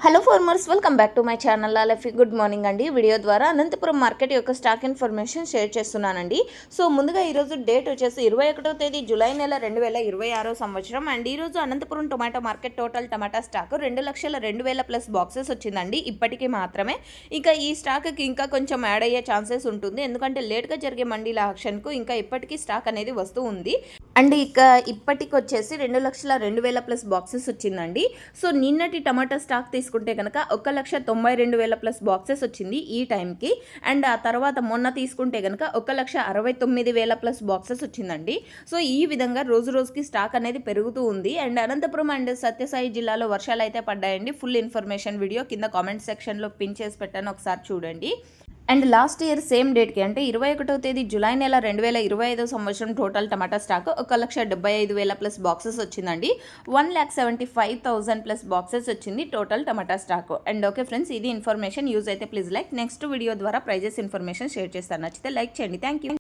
Hello farmers, welcome back to my channel Luffy. Good morning అండి. Video ద్వారా Anantapuram market యొక్క stock information share చేస్తున్నానండి. So ముందుగా ఈరోజు డేట్ వచ్చేసి 21వ తేదీ జూలై నెల 2026 సంవత్సరం. అండ్ ఈరోజు అనంతపురం టొమాటో మార్కెట్ టోటల్ టమాటా స్టాక్ 2,02,000 ప్లస్ బాక్సెస్ వచ్చిందండి ఇప్పటికీ మాత్రమే. ఇక ఈ స్టాక్కి ఇంకా కొంచెం యాడ్ అయ్యే ఛాన్సెస్ ఉంటుంది, ఎందుకంటే లేట్గా జరిగే మండీల యాక్షన్కు ఇంకా ఇప్పటికీ స్టాక్ అనేది వస్తూ ఉంది. అండ్ ఇక ఇప్పటికి వచ్చేసి 2,02,000 ప్లస్ బాక్సెస్ వచ్చిందండి. సో నిన్నటి టమాటా స్టాక్ తీసుకుంటే కనుక 1,92,000 ప్లస్ బాక్సెస్ వచ్చింది ఈ టైంకి. అండ్ ఆ తర్వాత మొన్న తీసుకుంటే కనుక 1,69,000 ప్లస్ బాక్సెస్ వచ్చిందండి. సో ఈ విధంగా రోజు రోజుకి స్టాక్ అనేది పెరుగుతూ ఉంది. అండ్ అనంతపురం అండ్ సత్యసాయి జిల్లాలో వర్షాలు అయితే పడ్డాయండి. ఫుల్ ఇన్ఫర్మేషన్ వీడియో కింద కామెంట్ సెక్షన్లో పిన్ చేసి పెట్టాను, ఒకసారి చూడండి. అండ్ లాస్ట్ ఇయర్ సేమ్ డేట్కి అంటే 21వ తేదీ జూలై నెల 2025 సంవత్సరం టోటల్ టమాటా స్టాక్ 1,75,000 ప్లస్ బాక్సెస్ వచ్చిందండి. 1,75,000 ప్లస్ బాక్సెస్ వచ్చింది total tomato stock. And okay friends, ఇది ఇన్ఫర్మేషన్ యూజ్ అయితే ప్లీజ్ లైక్. నెక్స్ట్ వీడియో ద్వారా ప్రైజెస్ ఇన్ఫర్మేషన్ షేర్ చేస్తాను. నచ్చితే లైక్ చేయండి. Thank you.